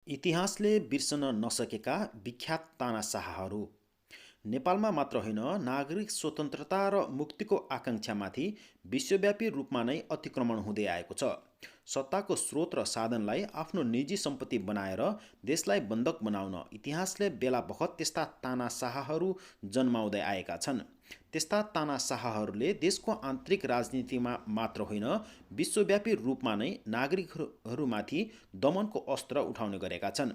इतिहासले बिर्सन नसकेका विख्यात तानाशाहहरू। नेपालमा मात्र होइन, नागरिक स्वतन्त्रता र मुक्तिको आकाङ्क्षामाथि विश्वव्यापी रूपमा नै अतिक्रमण हुँदै आएको छ। सत्ताको स्रोत र साधनलाई आफ्नो निजी सम्पत्ति बनाएर देशलाई बन्धक बनाउन इतिहासले बेला बखत त्यस्ता तानाशाहहरू जन्माउँदै आएका छन्। त्यस्ता तानाशाहहरूले देशको आन्तरिक राजनीतिमा मात्र होइन, विश्वव्यापी रूपमा नै नागरिकहरूमाथि दमनको अस्त्र उठाउने गरेका छन्।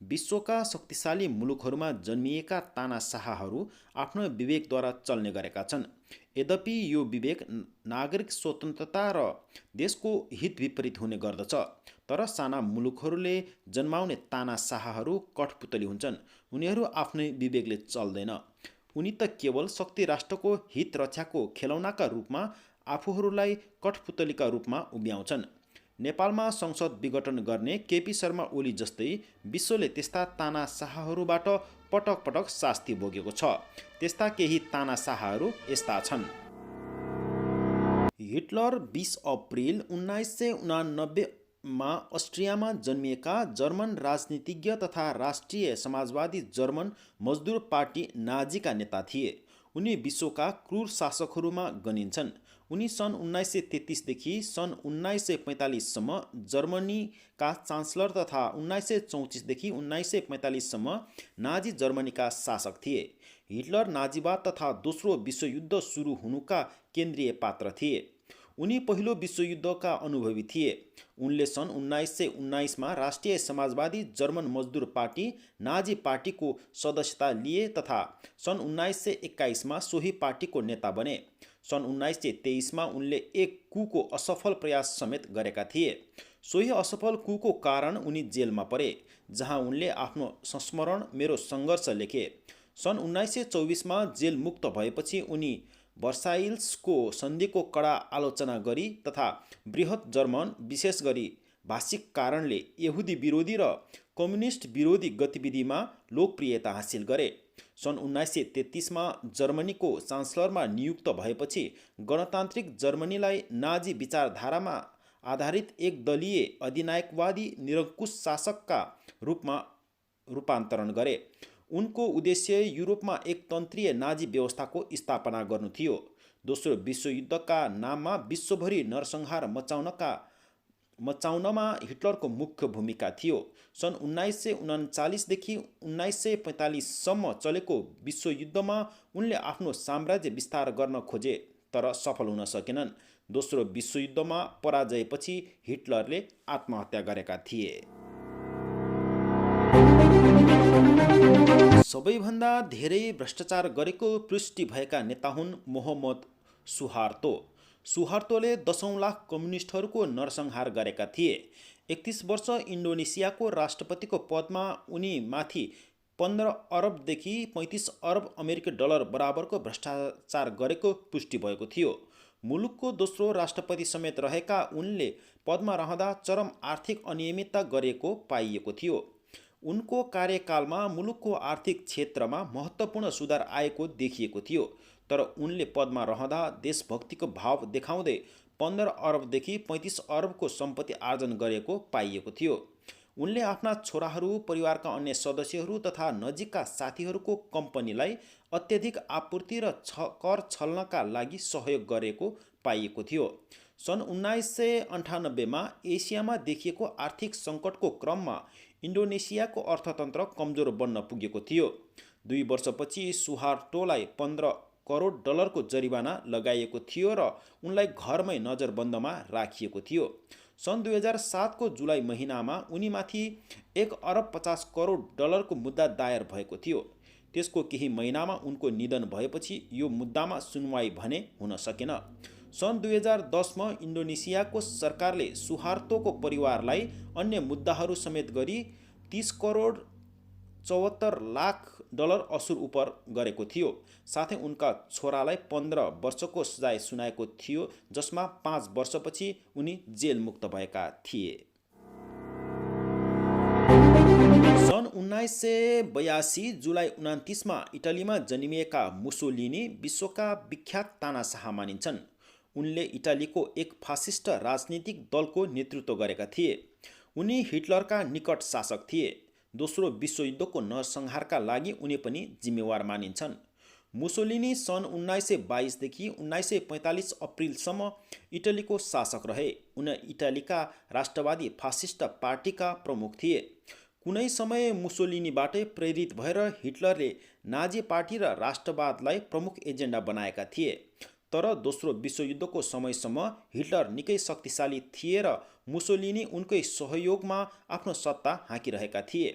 विश्वका शक्तिशाली मुलुकहरूमा जन्मिएका तानाशाहहरू आफ्नो विवेकद्वारा चल्ने गरेका छन्। यद्यपि यो विवेक नागरिक स्वतन्त्रता र देशको हित विपरीत हुने गर्दछ। तर साना मुलुकहरूले जन्माउने तानाशाहहरू कठपुतली हुन्छन्। उनीहरू आफ्नै विवेकले चल्दैन। उनी त केवल शक्ति राष्ट्रको हित रक्षाको खेलौनाका रूपमा आफूहरूलाई कठपुतलीका रूपमा उभ्याउँछन्। नेपालमा संसद विघटन गर्ने केपी शर्मा ओली जस्तै विश्वले त्यस्ता तानाशाहहरूबाट पटक पटक शास्ति भोगेको छ। त्यस्ता केही तानाशाहहरू यस्ता छन्। हिटलर 20 अप्रिल 1989 मा अस्ट्रियामा जन्मिएका जर्मन राजनीतिज्ञ तथा राष्ट्रिय समाजवादी जर्मन मजदुर पार्टी नाजीका नेता थिए। उनी विश्वका क्रूर शासकहरूमा गनिन्छन्। उनी सन् 1933 देखि सन् 1945 सम्म जर्मनीका चान्सलर तथा 1934 देखि 1945 सम्म नाजी जर्मनीका शासक थिए। हिटलर नाजीवाद तथा दोस्रो विश्वयुद्ध सुरु हुनुका केन्द्रीय पात्र थिए। उनी पहिलो विश्वयुद्धका अनुभवी थिए। उनले सन् 1919 मा राष्ट्रिय समाजवादी जर्मन मजदुर पार्टी नाजी पार्टीको सदस्यता लिए तथा सन् 1921 मा सोही पार्टीको नेता बने। सन् 1923 मा उनले एक कुको असफल प्रयास समेत गरेका थिए। सोही असफल कुको कारण उनी जेलमा परे, जहाँ उनले आफ्नो संस्मरण मेरो सङ्घर्ष लेखे। सन् 1924 मा जेल मुक्त भएपछि उनी वर्साइल्सको सन्धिको कडा आलोचना गरी तथा बृहत जर्मन, विशेष गरी भाषिक कारणले यहुदी विरोधी र कम्युनिस्ट विरोधी गतिविधिमा लोकप्रियता हासिल गरे। सन् 1933 मा जर्मनीको चान्सलरमा नियुक्त भएपछि गणतान्त्रिक जर्मनीलाई नाजी विचारधारामा आधारित एक दलीय अधिनायकवादी निरङ्कुश शासकका रूपमा रूपान्तरण गरे। उनको उद्देश्य युरोपमा एक तन्त्रीय नाजी व्यवस्थाको स्थापना गर्नु थियो। दोस्रो विश्वयुद्धका नाममा विश्वभरि नरसंहार मचाउनमा हिटलरको मुख्य भूमिका थियो। सन् 1939 देखि 1945 सम्म चलेको विश्वयुद्धमा उनले आफ्नो साम्राज्य विस्तार गर्न खोजे, तर सफल हुन सकेनन्। दोस्रो विश्वयुद्धमा पराजयपछि हिटलरले आत्महत्या गरेका थिए। सबैभन्दा धेरै भ्रष्टाचार गरेको पुष्टि भएका नेता हुन् मोहम्मद सुहार्तो। सुहार्तोले 10औं लाख कम्युनिस्टहरूको नरसंहार गरेका थिए। 31 वर्ष इन्डोनेसियाको राष्ट्रपतिको पदमा उनी माथि 15 अरबदेखि 35 अरब अमेरिकी डलर बराबरको भ्रष्टाचार गरेको पुष्टि भएको थियो। मुलुकको दोस्रो राष्ट्रपति समेत रहेका उनले पदमा रहँदा चरम आर्थिक अनियमितता गरेको पाइएको थियो। उनको कार्यकालमा मुलुकको आर्थिक क्षेत्रमा महत्त्वपूर्ण सुधार आएको देखिएको थियो, तर उनले पदमा रहँदा देशभक्तिको भाव देखाउँदै 15 अरबदेखि 35 अरबको सम्पत्ति आर्जन गरेको पाइएको थियो। उनले आफ्ना छोराहरू, परिवारका अन्य सदस्यहरू तथा नजिकका साथीहरूको कम्पनीलाई अत्यधिक आपूर्ति र कर छल्नका लागि सहयोग गरेको पाइएको थियो। सन् 1998 मा एसियामा देखिएको आर्थिक सङ्कटको क्रममा इन्डोनेसियाको अर्थतन्त्र कमजोर बन्न पुगेको थियो। 2 वर्षपछि सुहार्टोलाई 15 करोड डलरको जरिवाना लगाइएको थियो र उनलाई घरमै नजरबन्दमा राखिएको थियो। सन् 2007 को जुलाई महिनामा उनीमाथि 1 अरब 50 करोड डलरको मुद्दा दायर भएको थियो। त्यसको केही महिनामा उनको निधन भएपछि यो मुद्दामा सुनवाई भने हुन सकेन। सन् 2010 मा इन्डोनेसियाको सरकारले सुहार्तोको परिवारलाई अन्य मुद्दाहरू समेत गरी 30 करोड 74 लाख डलर असुल उपर गरेको थियो। साथै उनका छोरालाई 15 वर्षको सजाय सुनाएको थियो, जसमा 5 वर्षपछि उनी जेल मुक्त भएका थिए। सन् 1982 जुलाई 29 मा इटालीमा जन्मिएका मुसोलिनी विश्वका विख्यात तानाशाह मानिन्छन्। उनले इटालीको एक फासिस्ट राजनीतिक दलको नेतृत्व गरेका थिए। उनी हिटलरका निकट शासक थिए। दोस्रो विश्वयुद्धको नरसंहारका लागि उनी पनि जिम्मेवार मानिन्छन्। मुसोलिनी सन् 1922 देखि 1945 अप्रिलसम्म इटलीको शासक रहे। उनी इटालीका राष्ट्रवादी फासिस्ट पार्टीका प्रमुख थिए। कुनै समय मुसोलिनीबाटै प्रेरित भएर हिटलरले नाजी पार्टी र राष्ट्रवादलाई प्रमुख एजेन्डा बनाएका थिए। तर दोस्रो विश्वयुद्धको समयसम्म हिटलर निकै शक्तिशाली थिए र मुसोलिनी उनकै सहयोगमा आफ्नो सत्ता हाँकिरहेका थिए।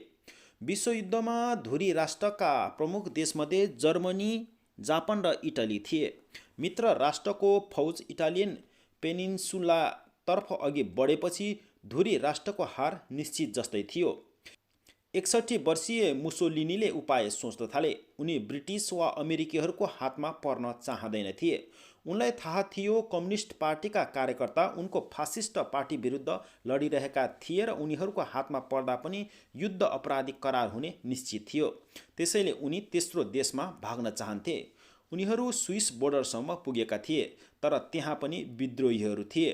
विश्वयुद्धमा धुरी राष्ट्रका प्रमुख देशमध्ये जर्मनी, जापान र इटली थिए। मित्र राष्ट्रको फौज इटालियन पेनिन्सुलातर्फ अघि बढेपछि धुरी राष्ट्रको हार निश्चित जस्तै थियो। 61 वर्षीय मुसोलिनीले उपाय सोच्न थाले। उनी ब्रिटिस वा अमेरिकीहरूको हातमा पर्न चाहँदैन थिए। उनलाई थाहा थियो कम्युनिस्ट पार्टीका कार्यकर्ता उनको फासिस्ट पार्टी विरुद्ध लडिरहेका थिए र उनीहरूको हातमा पर्दा पनि युद्ध अपराधी करार हुने निश्चित थियो। त्यसैले उनी तेस्रो देशमा भाग्न चाहन्थे। उनीहरू स्विस बोर्डरसम्म पुगेका थिए, तर त्यहाँ पनि विद्रोहीहरू थिए।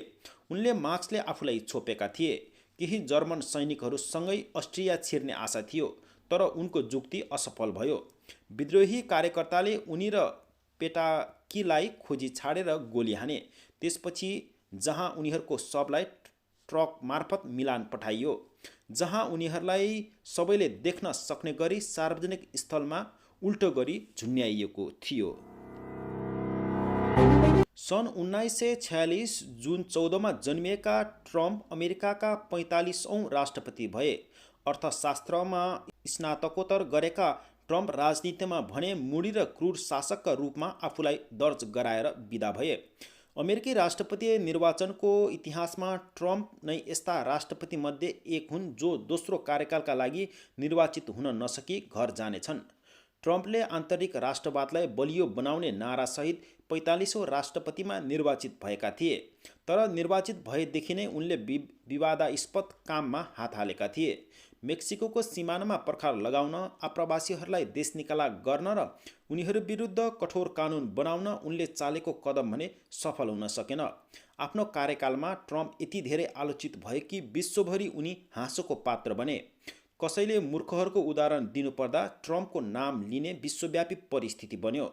उनले मार्क्सले आफूलाई छोपेका थिए। केही जर्मन सैनिकहरूसँगै अस्ट्रिया छिर्ने आशा थियो, तर उनको जुक्ति असफल भयो। विद्रोही कार्यकर्ताले उनी र पेटाकीलाई खोजी छाडेर गोली हाने। त्यसपछि जहाँ उनीहरूको शवलाई ट्रक मार्फत मिलान पठाइयो, जहाँ उनीहरूलाई सबैले देख्न सक्ने गरी सार्वजनिक स्थलमा उल्टो गरी झुन्ड्याइएको थियो। सन् 1946 जुन 14मा जन्मिएका ट्रम्प अमेरिकाका 45औं राष्ट्रपति भए। अर्थशास्त्रमा स्नातकोत्तर गरेका ट्रम्प राजनीतिमा भने मुडी र क्रूर शासकका रूपमा आफूलाई दर्ज गराएर विदा भए। अमेरिकी राष्ट्रपति निर्वाचनको इतिहासमा ट्रम्प नै यस्ता राष्ट्रपतिमध्ये एक हुन् जो दोस्रो कार्यकालका लागि निर्वाचित हुन नसकी घर जानेछन्। ट्रम्पले आन्तरिक राष्ट्रवादलाई बलियो बनाउने नारासहित 45औं राष्ट्रपतिमा निर्वाचित भएका थिए। तर निर्वाचित भएदेखि नै उनले विवादास्पद काममा हात हालेका थिए। मेक्सिकोको सिमानामा पर्खाल लगाउन, आप्रवासीहरूलाई देश निकाला गर्न र उनीहरू विरुद्ध कठोर कानुन बनाउन उनले चालेको कदम भने सफल हुन सकेन। आफ्नो कार्यकालमा ट्रम्प यति धेरै आलोचित भए कि विश्वभरि उनी हाँसोको पात्र बने। कसैले मूर्खहरूको उदाहरण दिनुपर्दा ट्रम्पको नाम लिने विश्वव्यापी परिस्थिति बन्यो।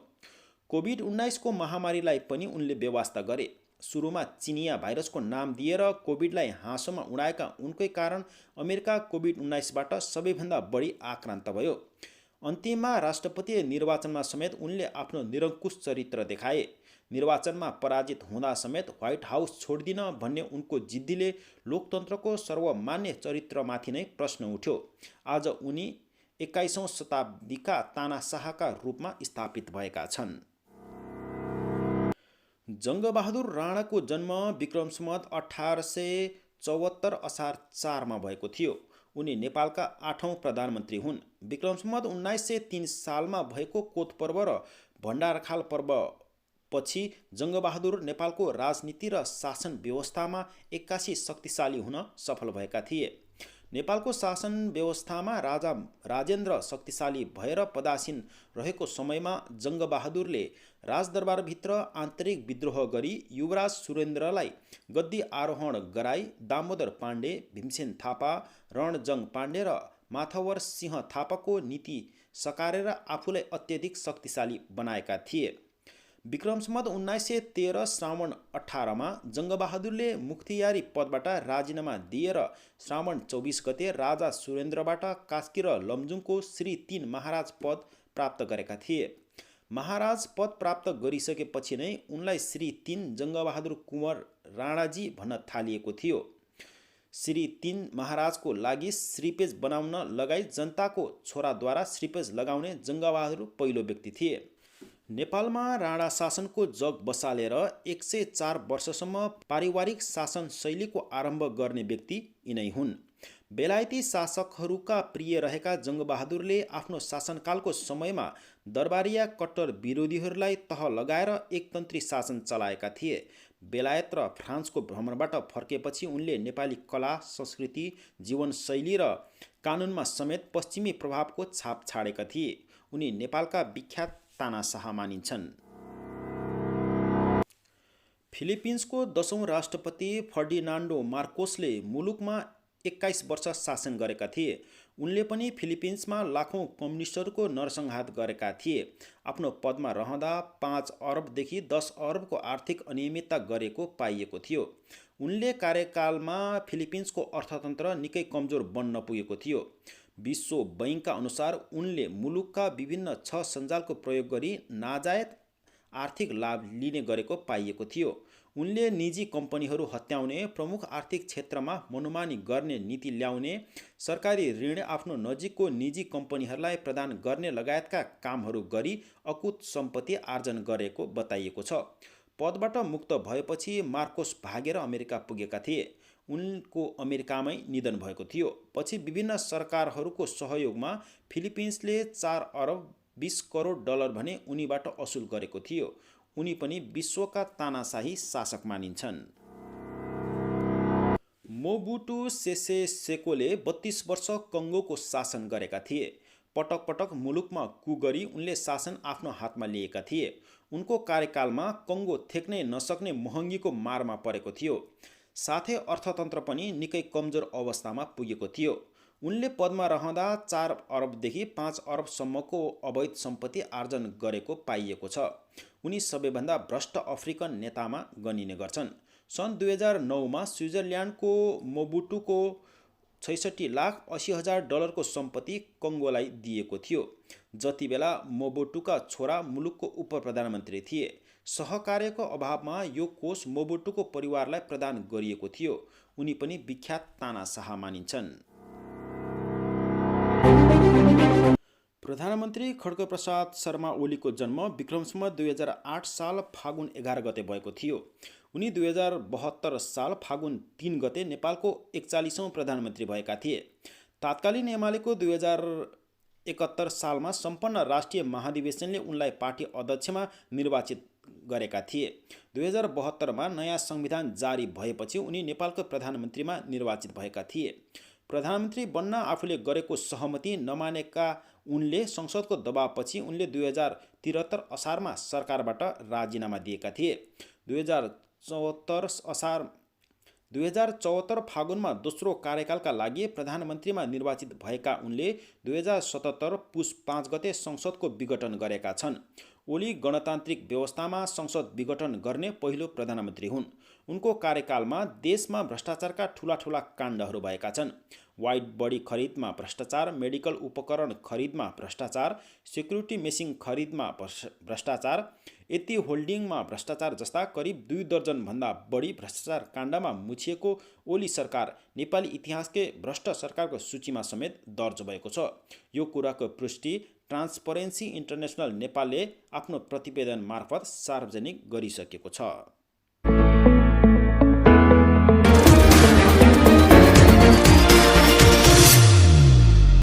कोभिड-19 को महामारीलाई पनि उनले बेवास्ता गरे। सुरुमा चिनिया भाइरसको नाम दिएर कोभिडलाई हाँसोमा उडाएका उनकै कारण अमेरिका कोभिड-19बाट सबैभन्दा बढी आक्रान्त भयो। अन्तिममा राष्ट्रपति निर्वाचनमा समेत उनले आफ्नो निरङ्कुश चरित्र देखाए। निर्वाचनमा पराजित हुँदा समेत व्हाइट हाउस छोड्दिन भन्ने उनको जिद्दीले लोकतन्त्रको सर्वमान्य चरित्रमाथि नै प्रश्न उठ्यो। आज उनी 21औं शताब्दीका तानाशाहका रूपमा स्थापित भएका छन्। जङ्गबहादुर राणाको जन्म विक्रम सम्वत 1874 असार 4मा भएको थियो। उनी नेपालका 8औं प्रधानमन्त्री हुन्। विक्रम सम्वत 1903 सालमा भएको कोत पर्व र भण्डारखाल पर्व पछि जङ्गबहादुर नेपालको राजनीति र शासन व्यवस्थामा एक्कासी शक्तिशाली हुन सफल भएका थिए। नेपालको शासन व्यवस्थामा राजा राजेन्द्र शक्तिशाली भएर पदासीन रहेको समयमा जङ्गबहादुरले राजदरबारभित्र आन्तरिक विद्रोह गरी युवराज सुरेन्द्रलाई गद्दी आरोहण गराई दामोदर पाण्डे, भीमसेन थापा, रणजङ पाण्डे र माथवर सिंह थापाको नीति सकारेर आफूलाई अत्यधिक शक्तिशाली बनाएका थिए। विक्रम सम्वत 1913 श्रावण 18मा जङ्गबहादुरले मुख्तियारी पदबाट राजीनामा दिएर श्रावण 24 गते राजा सुरेन्द्रबाट कास्की र लमजुङको श्री 3 महाराज पद प्राप्त गरेका थिए। महाराज पद प्राप्त गरिसकेपछि नै उनलाई श्री 3 जङ्गबहादुर कुँवर राणाजी भन्न थालिएको थियो। श्री 3 महाराजको लागि श्रीपेज बनाउन लगाई जनताको छोराद्वारा श्रीपेज लगाउने जङ्गबहादुर पहिलो व्यक्ति थिए। नेपालमा राणा शासनको जग बसालेर 104 वर्षसम्म पारिवारिक शासन शैलीको आरम्भ गर्ने व्यक्ति यिनै हुन्। बेलायती शासकहरूका प्रिय रहेका जङ्गबहादुरले आफ्नो शासनकालको समयमा दरबारिया कट्टर विरोधीहरूलाई तह लगाएर एकतन्त्री शासन चलाएका थिए। बेलायत र फ्रान्सको भ्रमणबाट फर्केपछि उनले नेपाली कला, संस्कृति, जीवनशैली र कानुनमा समेत पश्चिमी प्रभावको छाप छाडेका थिए। उनी नेपालका विख्यात तानाशाह मानिन्छन्। फिलिपिन्सको 10औं राष्ट्रपति फर्डिनान्डो मार्कोसले मुलुकमा 21 वर्ष शासन गरेका थिए। उनले पनि फिलिपिन्समा लाखौँ कम्युनिस्टहरूको नरसंहार गरेका थिए। आफ्नो पदमा रहँदा 5 अरबदेखि 10 अरबको आर्थिक अनियमितता गरेको पाइएको थियो। उनले कार्यकालमा फिलिपिन्सको अर्थतन्त्र निकै कमजोर बन्न पुगेको थियो। विश्व बैंकका अनुसार उनले मुलुकका विभिन्न 6 सञ्जालको प्रयोग गरी नाजायज आर्थिक लाभ लिने गरेको पाइएको थियो। उनले निजी कम्पनीहरू हत्याउने, प्रमुख आर्थिक क्षेत्रमा मनोमानी गर्ने नीति ल्याउने, सरकारी ऋण आफ्नो नजिकको निजी कम्पनीहरूलाई प्रदान गर्ने लगायतका कामहरू गरी अकुत सम्पत्ति आर्जन गरेको बताइएको छ। पदबाट मुक्त भएपछि मार्कोस भागेर अमेरिका पुगेका थिए। उनको अमेरिकामै निधन भएको थियो। पछि विभिन्न सरकारहरूको सहयोगमा फिलिपिन्सले 4 अरब 20 करोड डलर भने उनीबाट असुल गरेको थियो। उनी पनि विश्वका तानाशाही शासक मानिन्छन्। मोबुटु सेसे सेकोले 32 वर्ष कङ्गोको शासन गरेका थिए। पटक पटक मुलुकमा कु गरी उनले शासन आफ्नो हातमा लिएका थिए। उनको कार्यकालमा कङ्गो थेक्नै नसक्ने महँगीको मारमा परेको थियो। साथै अर्थतन्त्र पनि निकै कमजोर अवस्थामा पुगेको थियो। उनले पदमा रहँदा 4 अरबदेखि 5 अरबसम्मको अवैध सम्पत्ति आर्जन गरेको पाइएको छ। उनी सबैभन्दा भ्रष्ट अफ्रिकन नेतामा गनिने गर्छन्। सन् 2009मा स्विजरल्यान्डको मोबुटुको 66,80,000 डलरको सम्पत्ति कङ्गोलाई दिएको थियो। जति बेला मोबुटुका छोरा मुलुकको उपप्रधानमन्त्री थिए। सहकार्यको अभावमा यो कोष मोबुटुको परिवारलाई प्रदान गरिएको थियो। उनी पनि विख्यात तानाशाह मानिन्छन्। प्रधानमन्त्री खड्गप्रसाद शर्मा ओलीको जन्म विक्रमसम्म 2008 साल फागुन 11 गते भएको थियो। उनी 2072 साल फागुन 3 गते नेपालको 41औं प्रधानमन्त्री भएका थिए। तात्कालीन एमालेको 2071 सालमा सम्पन्न राष्ट्रिय महाधिवेशनले उनलाई पार्टी अध्यक्षमा निर्वाचित गरेका थिए। 2072मा नयाँ संविधान जारी भएपछि उनी नेपालको प्रधानमन्त्रीमा निर्वाचित भएका थिए। प्रधानमन्त्री बन्न आफूले गरेको सहमति नमानेका उनले संसदको दबावपछि उनले 2073 असारमा सरकारबाट राजीनामा दिएका थिए। 2074 फागुनमा दोस्रो कार्यकालका लागि प्रधानमन्त्रीमा निर्वाचित भएका उनले 2077 पुस 5 गते संसदको विघटन गरेका छन्। ओली गणतान्त्रिक व्यवस्थामा संसद विघटन गर्ने पहिलो प्रधानमन्त्री हुन्। उनको कार्यकालमा देशमा भ्रष्टाचारका ठूला काण्डहरू भएका छन्। व्हाइट बडी खरिदमा भ्रष्टाचार, मेडिकल उपकरण खरिदमा भ्रष्टाचार, सेक्युरिटी मेसिन खरिदमा भ्रष्टाचार, यति होल्डिङमा भ्रष्टाचार जस्ता करिब 2 दर्जनभन्दा बढी भ्रष्टाचार काण्डमा मुछिएको ओली सरकार नेपाली इतिहासकै भ्रष्ट सरकारको सूचीमा समेत दर्ज भएको छ। यो कुराको पुष्टि ट्रान्सपरेन्सी इन्टरनेसनल नेपालले आफ्नो प्रतिवेदन मार्फत सार्वजनिक गरिसकेको छ।